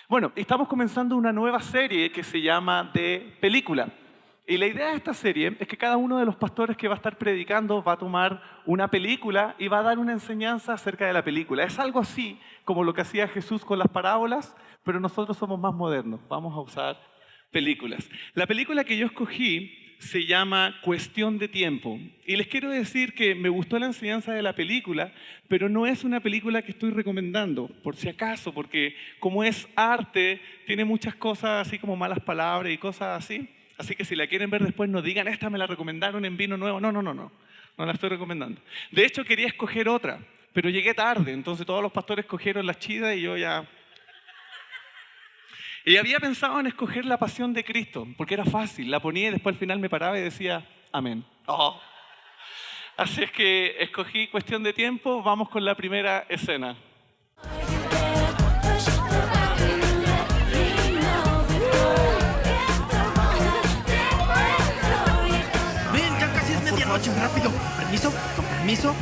Bueno, estamos comenzando una nueva serie que se llama De Película. Y la idea de esta serie es que cada uno de los pastores que va a estar predicando va a tomar una película y va a dar una enseñanza acerca de la película. Es algo así como lo que hacía Jesús con las parábolas, pero nosotros somos más modernos. Vamos a usar películas. La película que yo escogí se llama Cuestión de Tiempo. Y les quiero decir que me gustó la enseñanza de la película, pero no es una película que estoy recomendando, por si acaso, porque como es arte, tiene muchas cosas así como malas palabras y cosas así. Así que si la quieren ver después, no digan, esta me la recomendaron en Vino Nuevo. No, no la estoy recomendando. De hecho, quería escoger otra, pero llegué tarde, entonces todos los pastores escogieron la chida y yo ya... Y había pensado en escoger La Pasión de Cristo, porque era fácil. La ponía y después al final me paraba y decía, amén. Oh. Así es que escogí Cuestión de Tiempo. Vamos con la primera escena. Ven, ya casi es medianoche, rápido. ¿Permiso? ¿Con permiso?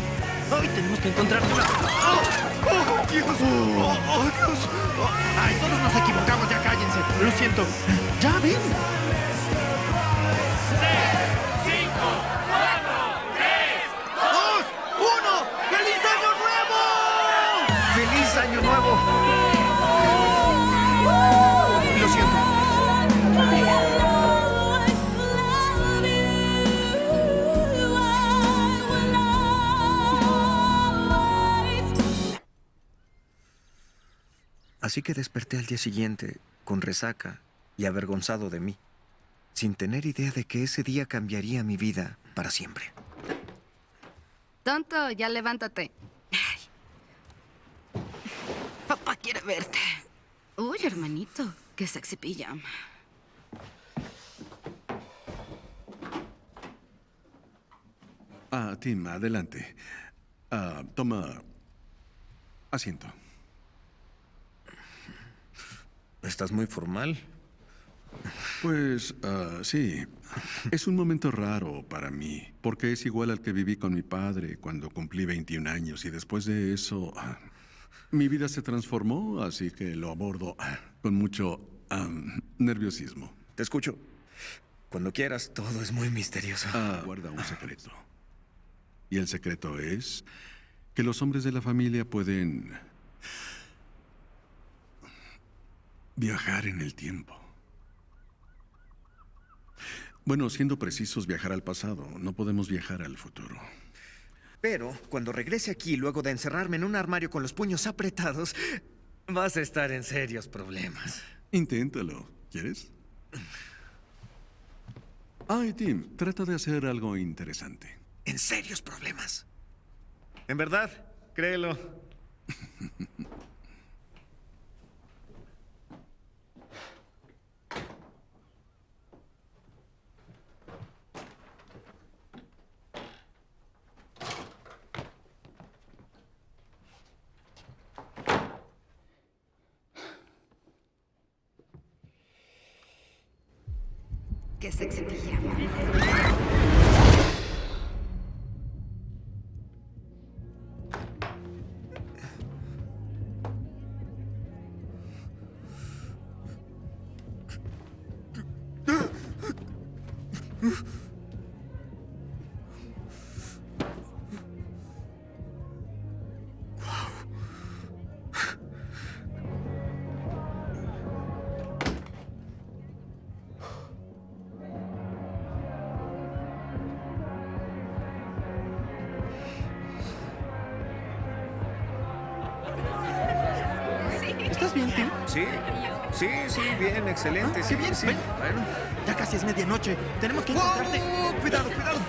Hoy tenemos que encontrar una... ¡Oh! ¡Oh, Dios! ¡Oh, Dios! Oh, ¡ay, todos nos equivocamos! Ya cállense. Lo siento. ¡Ya ven! 6, 5, 4, 3, 2, 1. ¡Feliz Año Nuevo! ¡Feliz Año Nuevo! Lo siento. Así que desperté al día siguiente, con resaca y avergonzado de mí, sin tener idea de que ese día cambiaría mi vida para siempre. Tonto, ya levántate. Ay. Papá quiere verte. Uy, hermanito, qué sexy pijama. Tim, adelante. Toma asiento. ¿Estás muy formal? Pues, sí. Es un momento raro para mí, porque es igual al que viví con mi padre cuando cumplí 21 años y después de eso, mi vida se transformó, así que lo abordo con mucho nerviosismo. Te escucho. Cuando quieras, todo es muy misterioso. Guarda un secreto. Y el secreto es que los hombres de la familia pueden viajar en el tiempo. Bueno, siendo precisos, viajar al pasado. No podemos viajar al futuro. Pero cuando regrese aquí, luego de encerrarme en un armario con los puños apretados, vas a estar en serios problemas. Inténtalo. ¿Quieres? Ay, Tim, trata de hacer algo interesante. ¿En serios problemas? En verdad, créelo. Qué sexy pijama. ¿Estás bien, Tim? Sí, bien, excelente. Qué bien, sí. ven. Ya casi es medianoche. Tenemos que encontrarte. Cuidado, cuidado.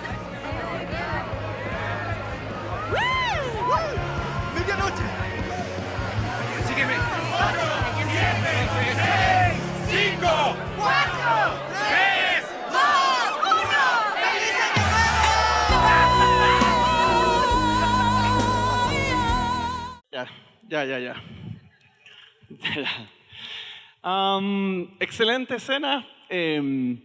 ¡Medianoche! sígueme. 7, 6, 5, 4, 3, 2, 1. ¡Feliz Ya. Excelente escena. Él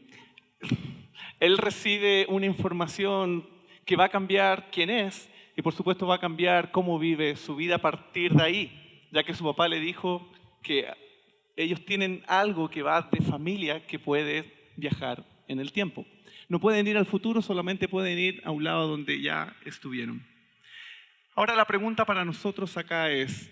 recibe una información que va a cambiar quién es y por supuesto va a cambiar cómo vive su vida a partir de ahí, ya que su papá le dijo que ellos tienen algo que va de familia que puede viajar en el tiempo. No pueden ir al futuro, solamente pueden ir a un lado donde ya estuvieron. Ahora la pregunta para nosotros acá es,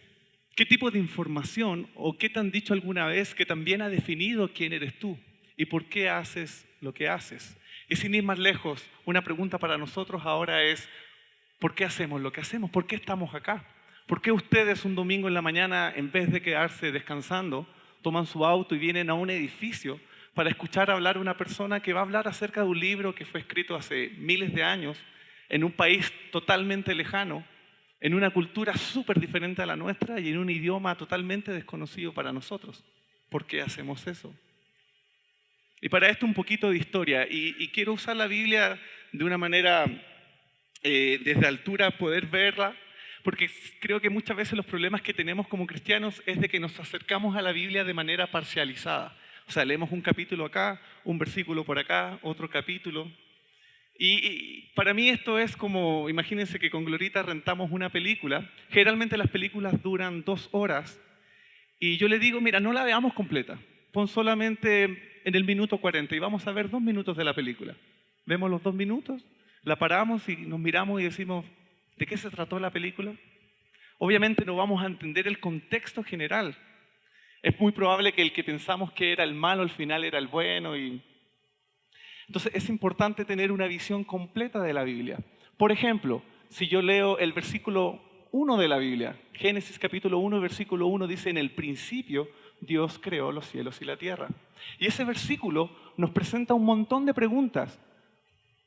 ¿qué tipo de información o qué te han dicho alguna vez que también ha definido quién eres tú y por qué haces lo que haces? Y sin ir más lejos, una pregunta para nosotros ahora es, ¿por qué hacemos lo que hacemos? ¿Por qué estamos acá? ¿Por qué ustedes un domingo en la mañana, en vez de quedarse descansando, toman su auto y vienen a un edificio para escuchar hablar a una persona que va a hablar acerca de un libro que fue escrito hace miles de años, en un país totalmente lejano, en una cultura súper diferente a la nuestra y en un idioma totalmente desconocido para nosotros? ¿Por qué hacemos eso? Y para esto un poquito de historia, y quiero usar la Biblia de una manera, desde altura, poder verla, porque creo que muchas veces los problemas que tenemos como cristianos es de que nos acercamos a la Biblia de manera parcializada. O sea, leemos un capítulo acá, un versículo por acá, otro capítulo. Y para mí esto es como, imagínense que con Glorita rentamos una película. Generalmente las películas duran 2 horas. Y yo le digo, mira, no la veamos completa. Pon solamente en el minuto 40 y vamos a ver 2 minutos de la película. Vemos los 2 minutos, la paramos y nos miramos y decimos, ¿de qué se trató la película? Obviamente no vamos a entender el contexto general. Es muy probable que el que pensamos que era el malo al final era el bueno. Entonces es importante tener una visión completa de la Biblia. Por ejemplo, si yo leo el versículo 1 de la Biblia, Génesis capítulo 1, versículo 1 dice, en el principio Dios creó los cielos y la tierra. Y ese versículo nos presenta un montón de preguntas.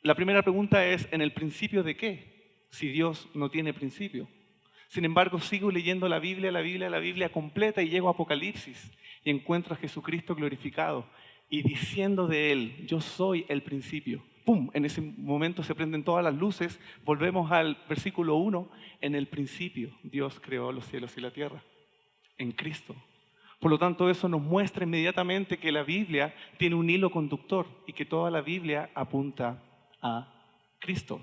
La primera pregunta es, ¿en el principio de qué? Si Dios no tiene principio. Sin embargo, sigo leyendo la Biblia completa y llego a Apocalipsis y encuentro a Jesucristo glorificado y diciendo de Él, yo soy el principio. ¡Pum! En ese momento se prenden todas las luces, volvemos al versículo 1, en el principio Dios creó los cielos y la tierra, en Cristo. Por lo tanto, eso nos muestra inmediatamente que la Biblia tiene un hilo conductor y que toda la Biblia apunta a Cristo.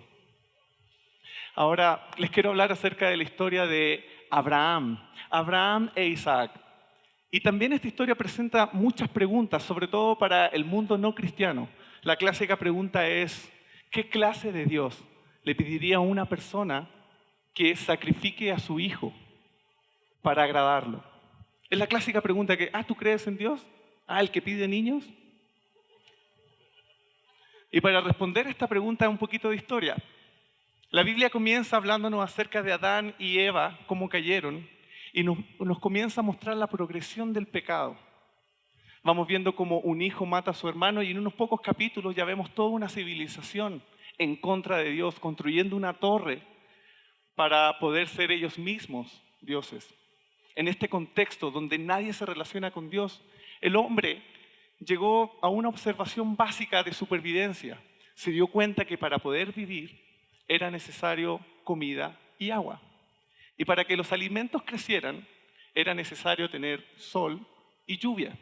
Ahora les quiero hablar acerca de la historia de Abraham e Isaac. Y también esta historia presenta muchas preguntas, sobre todo para el mundo no cristiano. La clásica pregunta es, ¿qué clase de Dios le pediría a una persona que sacrifique a su hijo para agradarlo? Es la clásica pregunta que, ¿tú crees en Dios? ¿El que pide niños? Y para responder a esta pregunta, un poquito de historia. La Biblia comienza hablándonos acerca de Adán y Eva, cómo cayeron, y nos comienza a mostrar la progresión del pecado. Vamos viendo cómo un hijo mata a su hermano y en unos pocos capítulos ya vemos toda una civilización en contra de Dios, construyendo una torre para poder ser ellos mismos dioses. En este contexto donde nadie se relaciona con Dios, el hombre llegó a una observación básica de supervivencia. Se dio cuenta que para poder vivir era necesario comida y agua. Y para que los alimentos crecieran, era necesario tener sol y lluvia.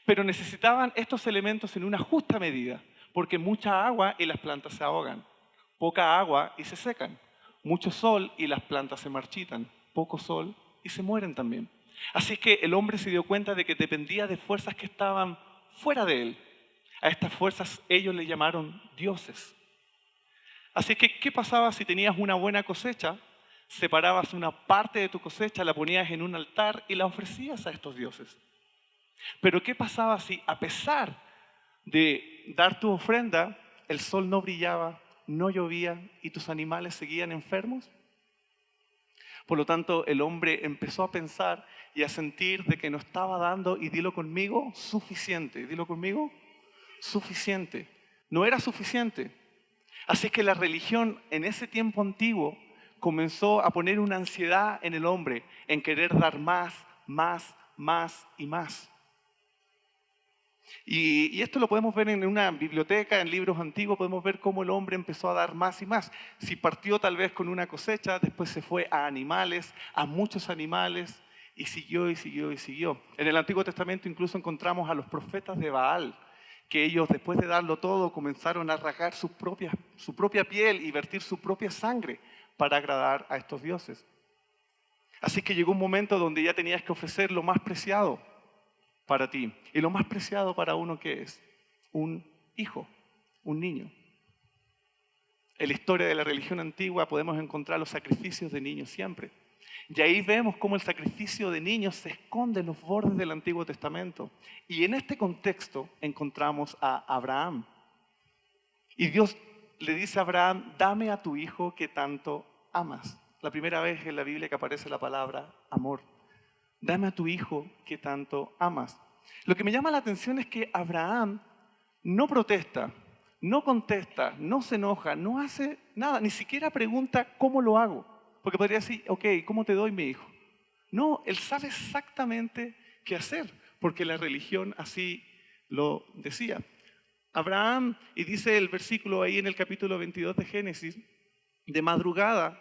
Pero necesitaban estos elementos en una justa medida, porque mucha agua y las plantas se ahogan, poca agua y se secan, mucho sol y las plantas se marchitan, poco sol y se mueren también. Así que el hombre se dio cuenta de que dependía de fuerzas que estaban fuera de él. A estas fuerzas ellos le llamaron dioses. Así que, ¿qué pasaba si tenías una buena cosecha? Separabas una parte de tu cosecha, la ponías en un altar y la ofrecías a estos dioses. Pero ¿qué pasaba si a pesar de dar tu ofrenda, el sol no brillaba, no llovía y tus animales seguían enfermos? Por lo tanto, el hombre empezó a pensar y a sentir de que no estaba dando, y dilo conmigo, suficiente. Dilo conmigo, suficiente. No era suficiente. Así que la religión en ese tiempo antiguo comenzó a poner una ansiedad en el hombre, en querer dar más y más. Y esto lo podemos ver en una biblioteca, en libros antiguos, podemos ver cómo el hombre empezó a dar más y más. Si partió tal vez con una cosecha, después se fue a animales, a muchos animales, y siguió y siguió y siguió. En el Antiguo Testamento incluso encontramos a los profetas de Baal, que ellos después de darlo todo comenzaron a rasgar su propia piel y vertir su propia sangre para agradar a estos dioses. Así que llegó un momento donde ya tenías que ofrecer lo más preciado. para ti. Y lo más preciado para uno, ¿qué es? Un hijo, un niño. En la historia de la religión antigua podemos encontrar los sacrificios de niños siempre. Y ahí vemos cómo el sacrificio de niños se esconde en los bordes del Antiguo Testamento. Y en este contexto encontramos a Abraham. Y Dios le dice a Abraham, dame a tu hijo que tanto amas. La primera vez en la Biblia que aparece la palabra amor. Dame a tu hijo que tanto amas. Lo que me llama la atención es que Abraham no protesta, no contesta, no se enoja, no hace nada, ni siquiera pregunta cómo lo hago. Porque podría decir, ok, ¿cómo te doy mi hijo? No, él sabe exactamente qué hacer, porque la religión así lo decía. Abraham, y dice el versículo ahí en el capítulo 22 de Génesis, de madrugada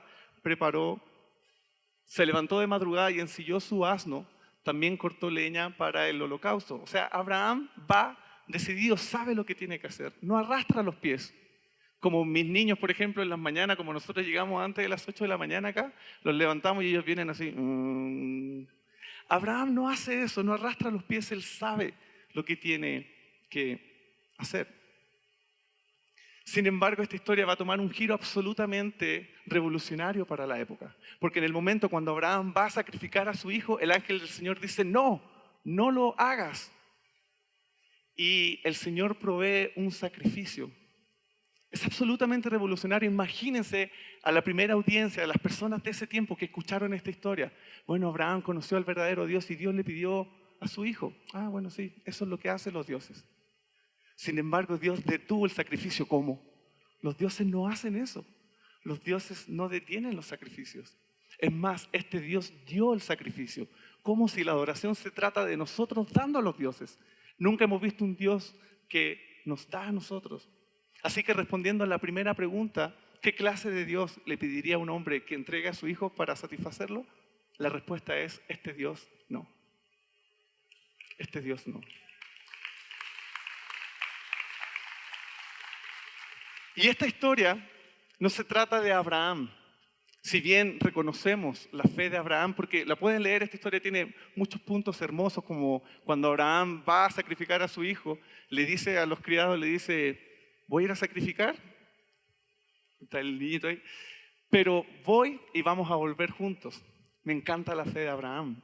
se levantó de madrugada y ensilló su asno, también cortó leña para el holocausto. O sea, Abraham va decidido, sabe lo que tiene que hacer, no arrastra los pies. Como mis niños, por ejemplo, en las mañanas, como nosotros llegamos antes de las 8 de la mañana acá, los levantamos y ellos vienen así. Abraham no hace eso, no arrastra los pies, él sabe lo que tiene que hacer. Sin embargo, esta historia va a tomar un giro absolutamente revolucionario para la época. Porque en el momento cuando Abraham va a sacrificar a su hijo, el ángel del Señor dice, no, no lo hagas. Y el Señor provee un sacrificio. Es absolutamente revolucionario. Imagínense a la primera audiencia, a las personas de ese tiempo que escucharon esta historia. Bueno, Abraham conoció al verdadero Dios y Dios le pidió a su hijo. Ah, bueno, sí, eso es lo que hacen los dioses. Sin embargo, Dios detuvo el sacrificio. ¿Cómo? Los dioses no hacen eso. Los dioses no detienen los sacrificios. Es más, este Dios dio el sacrificio. Como si la adoración se trata de nosotros dando a los dioses. Nunca hemos visto un Dios que nos da a nosotros. Así que respondiendo a la primera pregunta, ¿qué clase de Dios le pediría a un hombre que entregue a su hijo para satisfacerlo? La respuesta es, este Dios no. Este Dios no. Y esta historia no se trata de Abraham. Si bien reconocemos la fe de Abraham, porque la pueden leer, esta historia tiene muchos puntos hermosos, como cuando Abraham va a sacrificar a su hijo, le dice a los criados, le dice, voy a ir a sacrificar, está el niñito ahí, pero voy y vamos a volver juntos. Me encanta la fe de Abraham.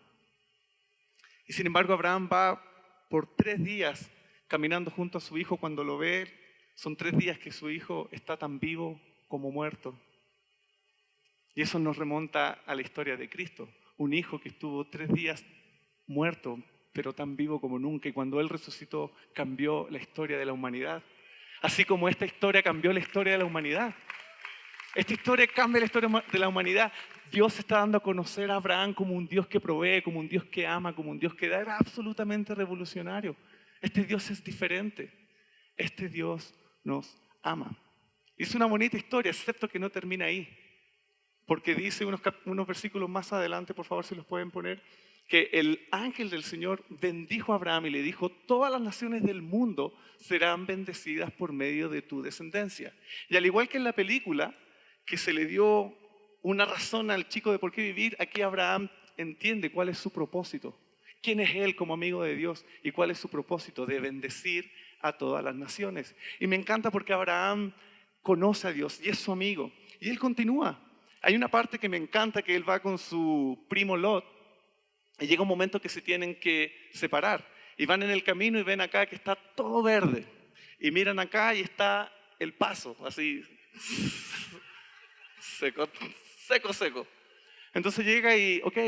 Y sin embargo, Abraham va por 3 días caminando junto a su hijo. Cuando lo ve, son 3 días que su hijo está tan vivo como muerto. Y eso nos remonta a la historia de Cristo. Un hijo que estuvo 3 días muerto, pero tan vivo como nunca. Y cuando Él resucitó, cambió la historia de la humanidad. Así como esta historia cambió la historia de la humanidad. Esta historia cambia la historia de la humanidad. Dios está dando a conocer a Abraham como un Dios que provee, como un Dios que ama, como un Dios que da. Era absolutamente revolucionario. Este Dios es diferente. Este Dios nos ama. Y es una bonita historia, excepto que no termina ahí. Porque dice unos versículos más adelante, por favor, si los pueden poner, que el ángel del Señor bendijo a Abraham y le dijo, todas las naciones del mundo serán bendecidas por medio de tu descendencia. Y al igual que en la película, que se le dio una razón al chico de por qué vivir, aquí Abraham entiende cuál es su propósito. ¿Quién es él como amigo de Dios? ¿Y cuál es su propósito? De bendecir a todas las naciones. Y me encanta porque Abraham conoce a Dios y es su amigo. Y él continúa. Hay una parte que me encanta, que él va con su primo Lot y llega un momento que se tienen que separar. Y van en el camino y ven acá que está todo verde. Y miran acá y está el paso, así seco, seco, seco. Entonces llega y, ok,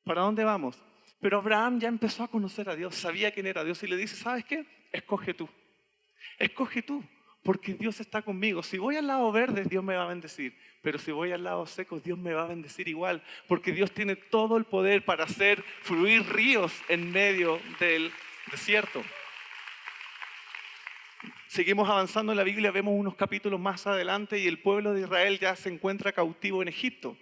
¿para dónde vamos? Pero Abraham ya empezó a conocer a Dios, sabía quién era Dios y le dice, ¿sabes qué? Escoge tú, porque Dios está conmigo. Si voy al lado verde, Dios me va a bendecir, pero si voy al lado seco, Dios me va a bendecir igual, porque Dios tiene todo el poder para hacer fluir ríos en medio del desierto. Seguimos avanzando en la Biblia, vemos unos capítulos más adelante y el pueblo de Israel ya se encuentra cautivo en Egipto.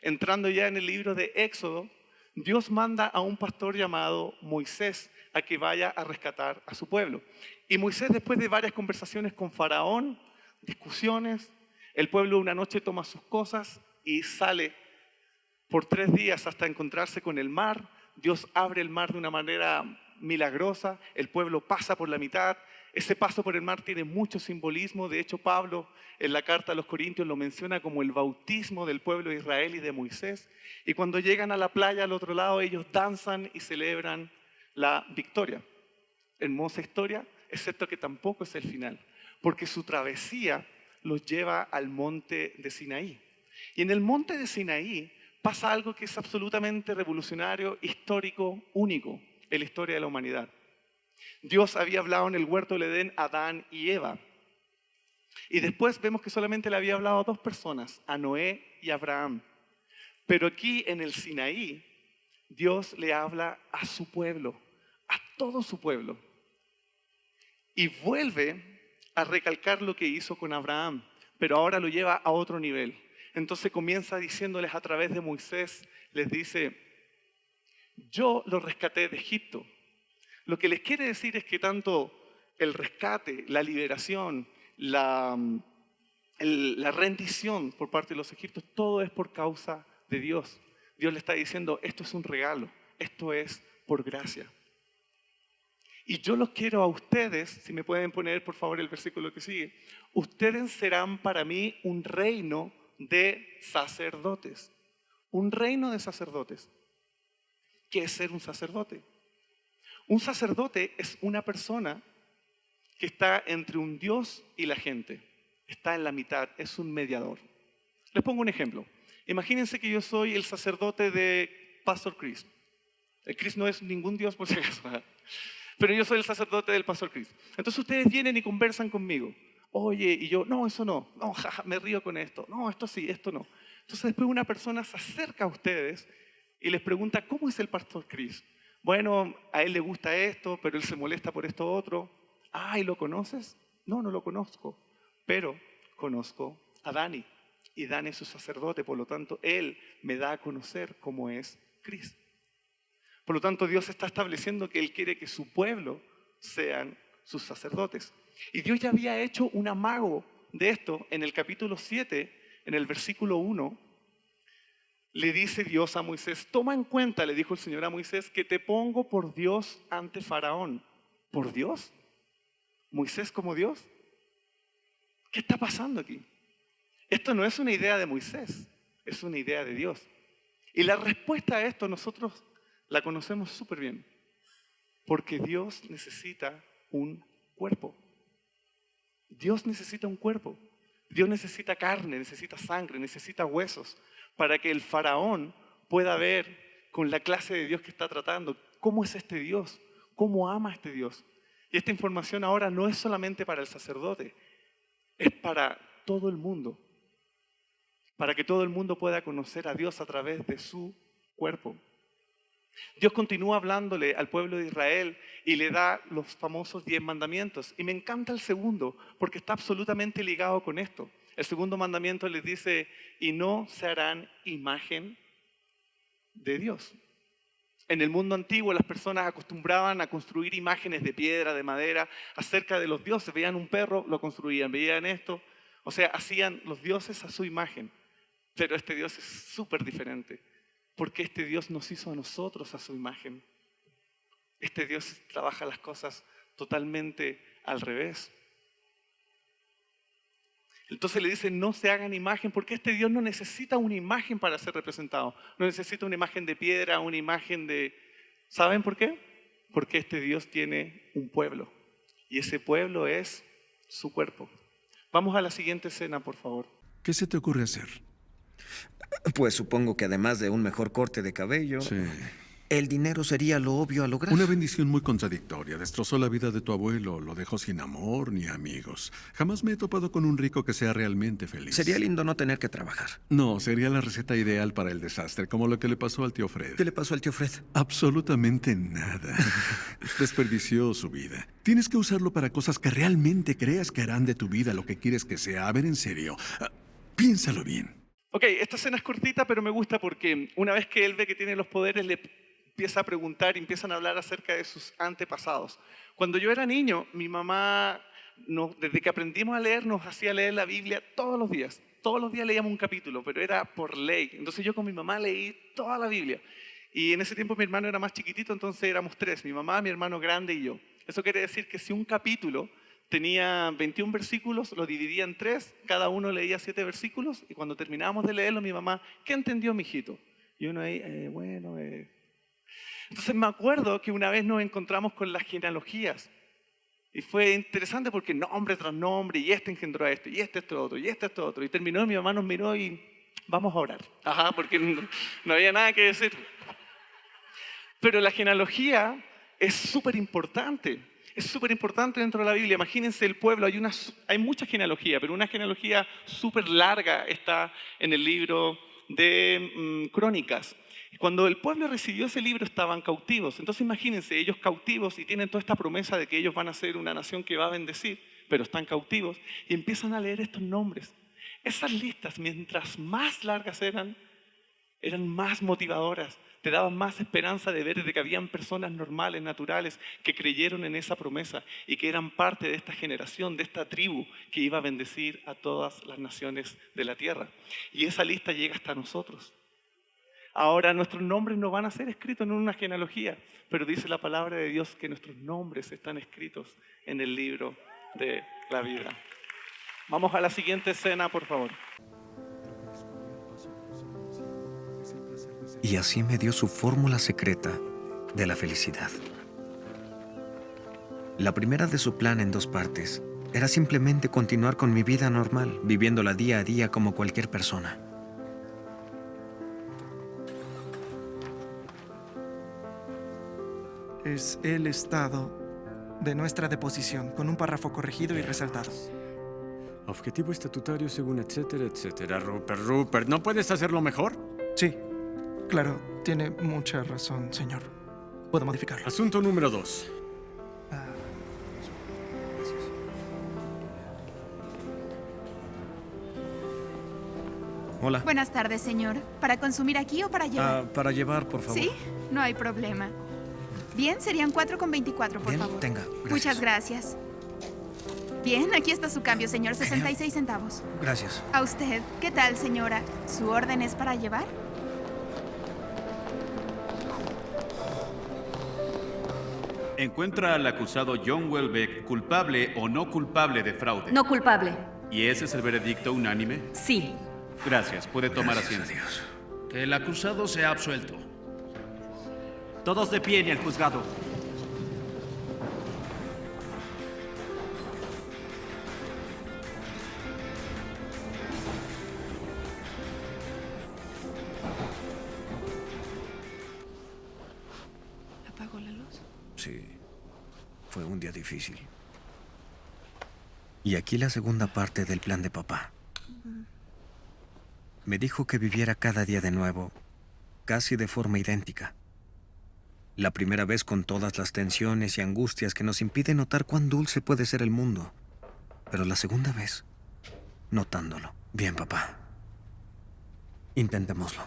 Entrando ya en el libro de Éxodo, Dios manda a un pastor llamado Moisés a que vaya a rescatar a su pueblo. Y Moisés, después de varias conversaciones con Faraón, discusiones, el pueblo una noche toma sus cosas y sale por 3 días hasta encontrarse con el mar. Dios abre el mar de una manera milagrosa, el pueblo pasa por la mitad. Ese paso por el mar tiene mucho simbolismo. De hecho, Pablo en la carta a los Corintios lo menciona como el bautismo del pueblo de Israel y de Moisés. Y cuando llegan a la playa al otro lado, ellos danzan y celebran la victoria. Hermosa historia, excepto que tampoco es el final, porque su travesía los lleva al monte de Sinaí. Y en el monte de Sinaí pasa algo que es absolutamente revolucionario, histórico, único en la historia de la humanidad. Dios había hablado en el huerto del Edén a Adán y Eva. Y después vemos que solamente le había hablado a dos personas, a Noé y a Abraham. Pero aquí en el Sinaí, Dios le habla a su pueblo, a todo su pueblo. Y vuelve a recalcar lo que hizo con Abraham, pero ahora lo lleva a otro nivel. Entonces comienza diciéndoles a través de Moisés, les dice, yo los rescaté de Egipto. Lo que les quiere decir es que tanto el rescate, la liberación, la rendición por parte de los egipcios, todo es por causa de Dios. Dios le está diciendo, esto es un regalo, esto es por gracia. Y yo los quiero a ustedes, si me pueden poner por favor el versículo que sigue, ustedes serán para mí un reino de sacerdotes. Un reino de sacerdotes. ¿Qué es ser un sacerdote? Un sacerdote es una persona que está entre un Dios y la gente. Está en la mitad, es un mediador. Les pongo un ejemplo. Imagínense que yo soy el sacerdote de Pastor Chris. El Chris no es ningún Dios por si acaso, ¿eh? Pero yo soy el sacerdote del Pastor Chris. Entonces ustedes vienen y conversan conmigo. Oye, y yo, no, eso no. No, jaja, me río con esto. No, esto sí, esto no. Entonces después una persona se acerca a ustedes y les pregunta, ¿cómo es el Pastor Chris? Bueno, a él le gusta esto, pero él se molesta por esto otro. Ah, ¿y lo conoces? No, no lo conozco. Pero conozco a Dani. Y Dani es su sacerdote, por lo tanto, él me da a conocer cómo es Chris. Por lo tanto, Dios está estableciendo que Él quiere que su pueblo sean sus sacerdotes. Y Dios ya había hecho un amago de esto en el capítulo 7, en el versículo 1. Le dice Dios a Moisés, toma en cuenta, le dijo el Señor a Moisés, que te pongo por Dios ante Faraón. ¿Por Dios? ¿Moisés como Dios? ¿Qué está pasando aquí? Esto no es una idea de Moisés, es una idea de Dios. Y la respuesta a esto nosotros la conocemos súper bien, porque Dios necesita un cuerpo. Dios necesita un cuerpo. Dios necesita carne, necesita sangre, necesita huesos, para que el faraón pueda ver con la clase de Dios que está tratando, cómo es este Dios, cómo ama a este Dios. Y esta información ahora no es solamente para el sacerdote, es para todo el mundo, para que todo el mundo pueda conocer a Dios a través de su cuerpo. Dios continúa hablándole al pueblo de Israel y le da los famosos 10 mandamientos. Y me encanta el segundo, porque está absolutamente ligado con esto. El segundo mandamiento les dice, y no se harán imagen de Dios. En el mundo antiguo las personas acostumbraban a construir imágenes de piedra, de madera, acerca de los dioses. Veían un perro, lo construían, veían esto. O sea, hacían los dioses a su imagen. Pero este Dios es súper diferente. Porque este Dios nos hizo a nosotros a su imagen. Este Dios trabaja las cosas totalmente al revés. Entonces le dice, no se hagan imagen, porque este Dios no necesita una imagen para ser representado. No necesita una imagen de piedra, una imagen de... ¿Saben por qué? Porque este Dios tiene un pueblo. Y ese pueblo es su cuerpo. Vamos a la siguiente escena, por favor. ¿Qué se te ocurre hacer? Pues supongo que además de un mejor corte de cabello, Sí. el dinero sería lo obvio a lograr. Una bendición muy contradictoria. Destrozó la vida de tu abuelo, lo dejó sin amor ni amigos. Jamás me he topado con un rico que sea realmente feliz. Sería lindo no tener que trabajar. No, sería la receta ideal para el desastre, como lo que le pasó al tío Fred. ¿Qué le pasó al tío Fred? Absolutamente nada. Desperdició su vida. Tienes que usarlo para cosas que realmente creas que harán de tu vida lo que quieres que sea. A ver, en serio. Piénsalo bien. Ok, esta escena es cortita, pero me gusta porque una vez que él ve que tiene los poderes, le empieza a preguntar y empiezan a hablar acerca de sus antepasados. Cuando yo era niño, mi mamá, desde que aprendimos a leer, nos hacía leer la Biblia todos los días. Todos los días leíamos un capítulo, pero era por ley. Entonces yo con mi mamá leí toda la Biblia. Y en ese tiempo mi hermano era más chiquitito, entonces éramos 3, mi mamá, mi hermano grande y yo. Eso quiere decir que si un capítulo tenía 21 versículos, lo dividía en 3, cada uno leía 7 versículos, y cuando terminábamos de leerlo, mi mamá, ¿qué entendió, mijito? Y uno ahí, Entonces me acuerdo que una vez nos encontramos con las genealogías, y fue interesante porque nombre tras nombre, y este engendró a este, y esto otro, y esto otro, y terminó, y mi mamá nos miró y vamos a orar, porque no había nada que decir. Pero la genealogía es súper importante. Es súper importante dentro de la Biblia. Imagínense el pueblo, hay mucha genealogía, pero una genealogía súper larga está en el libro de Crónicas. Cuando el pueblo recibió ese libro estaban cautivos. Entonces imagínense, ellos cautivos y tienen toda esta promesa de que ellos van a ser una nación que va a bendecir, pero están cautivos y empiezan a leer estos nombres. Esas listas, mientras más largas eran más motivadoras. Te daban más esperanza de ver de que habían personas normales, naturales, que creyeron en esa promesa y que eran parte de esta generación, de esta tribu que iba a bendecir a todas las naciones de la tierra. Y esa lista llega hasta nosotros. Ahora nuestros nombres no van a ser escritos en una genealogía, pero dice la palabra de Dios que nuestros nombres están escritos en el libro de la vida. Vamos a la siguiente escena, por favor. Y así me dio su fórmula secreta de la felicidad. La primera de su plan en 2 partes era simplemente continuar con mi vida normal, viviéndola día a día como cualquier persona. Es el estado de nuestra deposición, con un párrafo corregido y resaltado. Objetivo estatutario según etcétera, etcétera. Rupert, ¿no puedes hacerlo mejor? Sí, claro, tiene mucha razón, señor. Puedo modificarlo. Asunto número 2. Hola. Buenas tardes, señor. ¿Para consumir aquí o para llevar? Para llevar, por favor. Sí, no hay problema. Bien, serían 4,24, por Bien, favor. tenga. Gracias. Muchas gracias. Bien, aquí está su cambio, señor. 66 centavos. Gracias. A usted. ¿Qué tal, señora? ¿Su orden es para llevar? Encuentra al acusado John Welbeck culpable o no culpable de fraude. No culpable. ¿Y ese es el veredicto unánime? Sí. Gracias. Puede tomar Gracias a asiento. Dios. Que el acusado sea absuelto. Todos de pie en el juzgado. ¿Apagó la luz? Sí, fue un día difícil. Y aquí la segunda parte del plan de papá. Me dijo que viviera cada día de nuevo, casi de forma idéntica. La primera vez con todas las tensiones y angustias que nos impiden notar cuán dulce puede ser el mundo. Pero la segunda vez, notándolo. Bien, papá. Intentémoslo.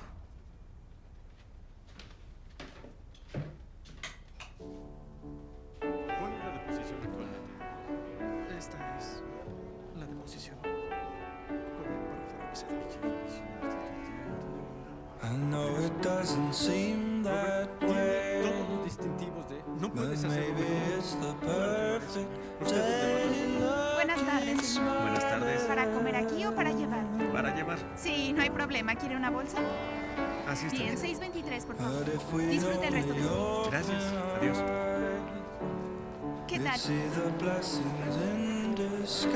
¿Cuál es la deposición actualmente? Esta es la deposición. Con el párrafo revisado. I know it doesn't seem that way, Todos los distintivos de... No but puedes hacerlo maybe mejor. it's the perfect day. Buenas tardes, señor. Buenas tardes. ¿Para comer aquí o para llevar? Para llevar. Sí, no hay problema. ¿Quiere una bolsa? Así está Bien, bien. 6.23, por favor. But if we Disfrute el resto de su día. Gracias. Adiós. ¿Qué tal? see the blessings in disguise,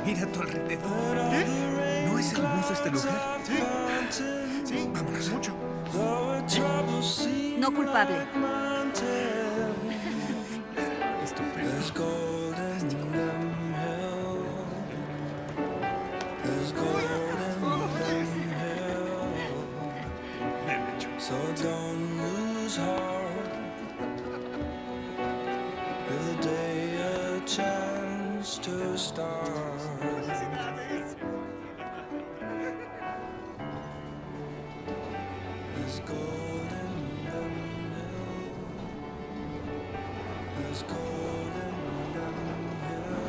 Mira a tu alrededor. ¿No es hermoso este lugar? Sí. Vámonos. Mucho. though a trouble seems No culpable. there's gold in them hills. There's gold in them hills. So don't lose heart. Give the day a chance to start. There's gold in them hills. There's gold in them hills.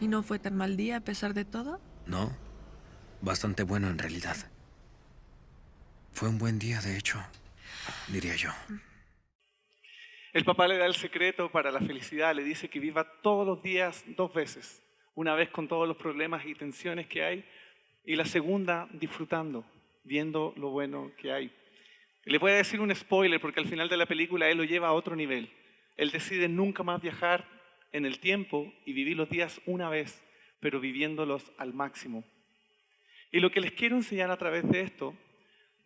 ¿Y no fue tan mal día a pesar de todo? No, bastante bueno en realidad. Fue un buen día, de hecho, diría yo. El papá le da el secreto para la felicidad, le dice que viva todos los días 2 veces. Una vez con todos los problemas y tensiones que hay, y la segunda disfrutando, viendo lo bueno que hay. Le voy a decir un spoiler porque al final de la película él lo lleva a otro nivel. Él decide nunca más viajar en el tiempo y vivir los días una vez, pero viviéndolos al máximo. Y lo que les quiero enseñar a través de esto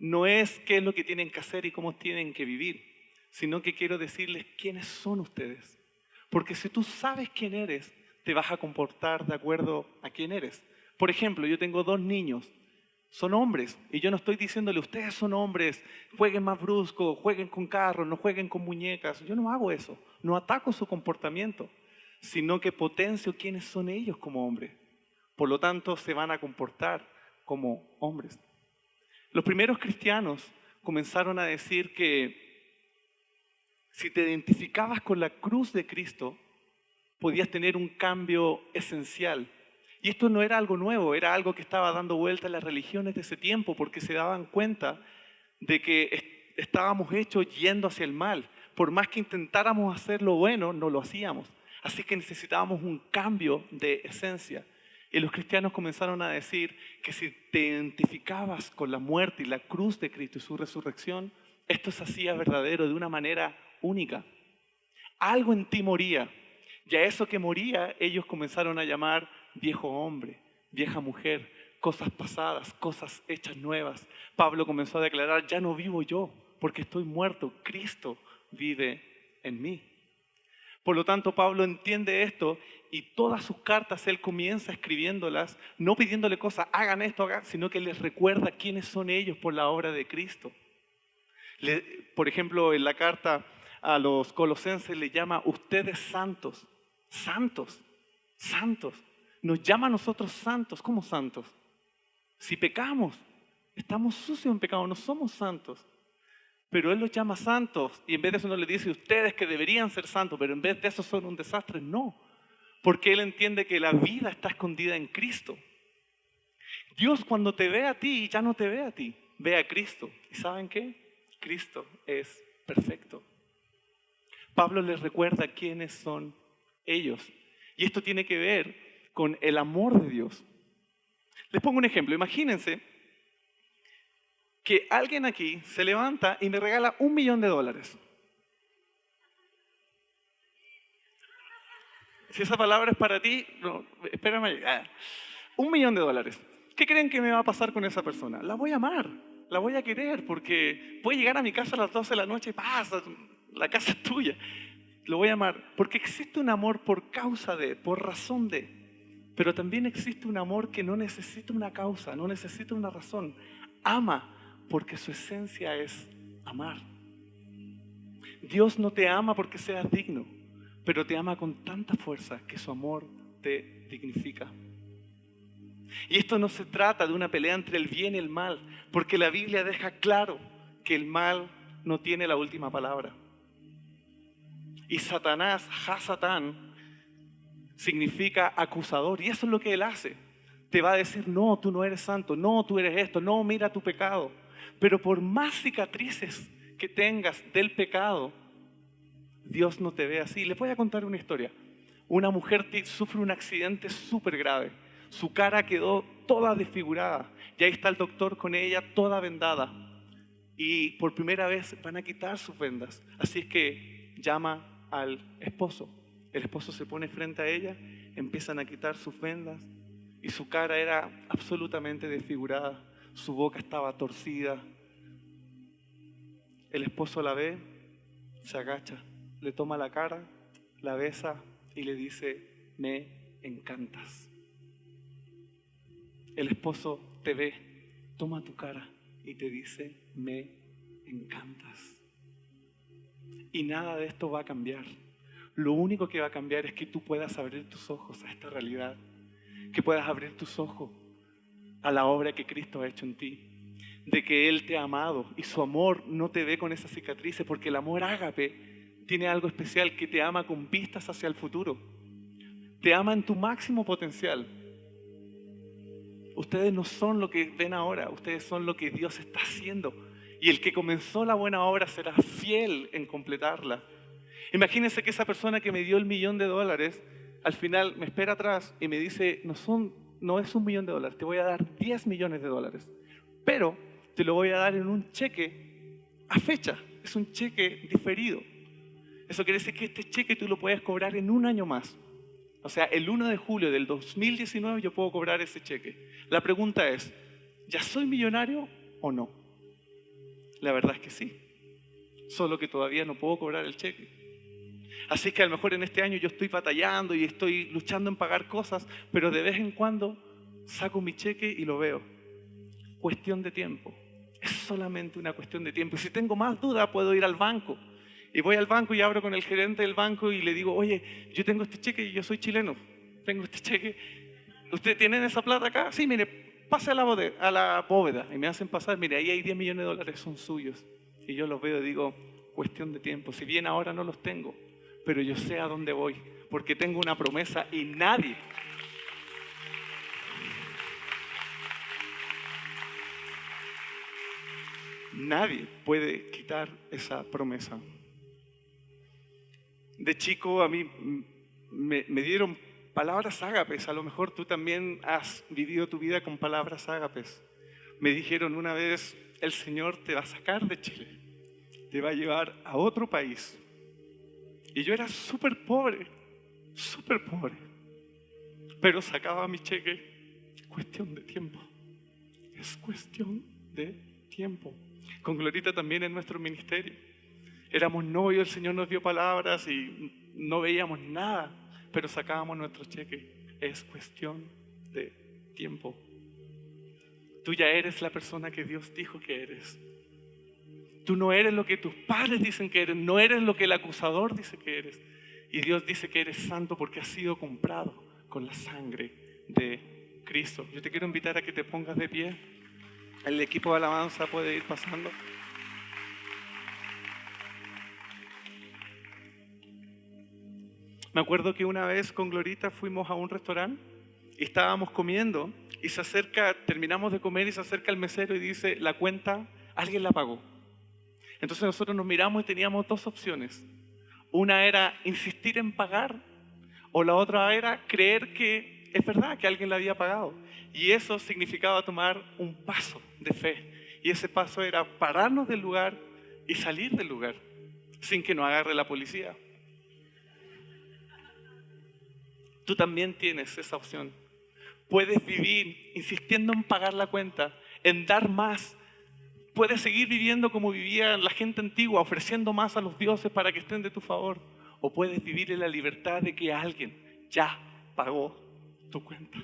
no es qué es lo que tienen que hacer y cómo tienen que vivir, sino que quiero decirles quiénes son ustedes. Porque si tú sabes quién eres, te vas a comportar de acuerdo a quién eres. Por ejemplo, yo tengo 2 niños, son hombres, y yo no estoy diciéndole, ustedes son hombres, jueguen más brusco, jueguen con carros, no jueguen con muñecas. Yo no hago eso, no ataco su comportamiento, sino que potencio quiénes son ellos como hombres. Por lo tanto, se van a comportar como hombres. Los primeros cristianos comenzaron a decir que si te identificabas con la cruz de Cristo, podías tener un cambio esencial. Y esto no era algo nuevo, era algo que estaba dando vuelta en las religiones de ese tiempo, porque se daban cuenta de que estábamos hechos yendo hacia el mal. Por más que intentáramos hacer lo bueno, no lo hacíamos. Así que necesitábamos un cambio de esencia. Y los cristianos comenzaron a decir que si te identificabas con la muerte y la cruz de Cristo y su resurrección, esto se hacía verdadero de una manera única. Algo en ti moría. Y a eso que moría, ellos comenzaron a llamar viejo hombre, vieja mujer, cosas pasadas, cosas hechas nuevas. Pablo comenzó a declarar, ya no vivo yo, porque estoy muerto. Cristo vive en mí. Por lo tanto, Pablo entiende esto y todas sus cartas él comienza escribiéndolas, no pidiéndole cosas, hagan esto, hagan, sino que les recuerda quiénes son ellos por la obra de Cristo. Por ejemplo, en la carta a los Colosenses le llama ustedes santos, santos, santos. Nos llama a nosotros santos. ¿Cómo santos? Si pecamos, estamos sucios en pecado, no somos santos. Pero Él los llama santos y en vez de eso no le dice ustedes que deberían ser santos, pero en vez de eso son un desastre. No, porque Él entiende que la vida está escondida en Cristo. Dios cuando te ve a ti, ya no te ve a ti, ve a Cristo. ¿Y saben qué? Cristo es perfecto. Pablo les recuerda quiénes son ellos. Y esto tiene que ver con el amor de Dios. Les pongo un ejemplo. Imagínense que alguien aquí se levanta y me regala $1.000.000. Si esa palabra es para ti, no, espérame. $1.000.000. ¿Qué creen que me va a pasar con esa persona? La voy a amar, la voy a querer, porque puede llegar a mi casa a las 12 de la noche y pasa, la casa es tuya. Lo voy a amar, porque existe un amor por causa de, por razón de. Pero también existe un amor que no necesita una causa, no necesita una razón. Ama porque su esencia es amar. Dios no te ama porque seas digno, pero te ama con tanta fuerza que su amor te dignifica. Y esto no se trata de una pelea entre el bien y el mal, porque la Biblia deja claro que el mal no tiene la última palabra. Y Satanás, Hasatán, significa acusador, y eso es lo que él hace. Te va a decir, no, tú no eres santo, no, tú eres esto, no, mira tu pecado. Pero por más cicatrices que tengas del pecado, Dios no te ve así. Les voy a contar una historia. Una mujer sufre un accidente súper grave. Su cara quedó toda desfigurada. Y ahí está el doctor con ella toda vendada. Y por primera vez van a quitar sus vendas. Así es que llama al esposo. El esposo se pone frente a ella, empiezan a quitar sus vendas y su cara era absolutamente desfigurada. Su boca estaba torcida. El esposo la ve, se agacha, le toma la cara, la besa y le dice, me encantas. El esposo te ve, toma tu cara y te dice, me encantas. Y nada de esto va a cambiar. Lo único que va a cambiar es que tú puedas abrir tus ojos a esta realidad, que puedas abrir tus ojos a la obra que Cristo ha hecho en ti, de que Él te ha amado y su amor no te ve con esas cicatrices, porque el amor ágape tiene algo especial, que te ama con vistas hacia el futuro, te ama en tu máximo potencial. Ustedes no son lo que ven ahora, ustedes son lo que Dios está haciendo Y el que comenzó la buena obra será fiel en completarla. Imagínense que esa persona que me dio el $1.000.000, al final me espera atrás y me dice, no es $1.000.000, te voy a dar $10 millones, pero te lo voy a dar en un cheque a fecha, es un cheque diferido. Eso quiere decir que este cheque tú lo puedes cobrar en un año más. O sea, el 1 de julio del 2019 yo puedo cobrar ese cheque. La pregunta es, ¿ya soy millonario o no? La verdad es que sí, solo que todavía no puedo cobrar el cheque. Así que a lo mejor en este año yo estoy batallando y estoy luchando en pagar cosas, pero de vez en cuando saco mi cheque y lo veo. Cuestión de tiempo. Es solamente una cuestión de tiempo. Y si tengo más duda, puedo ir al banco. Y voy al banco y abro con el gerente del banco y le digo, oye, yo tengo este cheque y yo soy chileno. Tengo este cheque. ¿Ustedes tienen esa plata acá? Sí, mire, pase a la bóveda. Y me hacen pasar, mire, ahí hay $10 millones, son suyos. Y yo los veo y digo, cuestión de tiempo. Si bien ahora no los tengo, pero yo sé a dónde voy, porque tengo una promesa y nadie puede quitar esa promesa. De chico a mí me dieron palabras ágapes. A lo mejor tú también has vivido tu vida con palabras ágapes. Me dijeron una vez, el Señor te va a sacar de Chile, te va a llevar a otro país. Y yo era súper pobre, pero sacaba mi cheque. Cuestión de tiempo, es cuestión de tiempo. Con Glorita también en nuestro ministerio. Éramos novios, el Señor nos dio palabras y no veíamos nada, pero sacábamos nuestro cheque. Es cuestión de tiempo. Tú ya eres la persona que Dios dijo que eres. Tú no eres lo que tus padres dicen que eres, no eres lo que el acusador dice que eres. Y Dios dice que eres santo porque has sido comprado con la sangre de Cristo. Yo te quiero invitar a que te pongas de pie. El equipo de alabanza puede ir pasando. Me acuerdo que una vez con Glorita fuimos a un restaurante y estábamos comiendo y terminamos de comer y se acerca el mesero y dice, la cuenta, alguien la pagó. Entonces nosotros nos miramos y teníamos dos opciones. Una era insistir en pagar o la otra era creer que es verdad que alguien la había pagado. Y eso significaba tomar un paso de fe. Y ese paso era pararnos del lugar y salir del lugar sin que nos agarre la policía. Tú también tienes esa opción. Puedes vivir insistiendo en pagar la cuenta, en dar más. Puedes seguir viviendo como vivía la gente antigua, ofreciendo más a los dioses para que estén de tu favor. O puedes vivir en la libertad de que alguien ya pagó tu cuenta.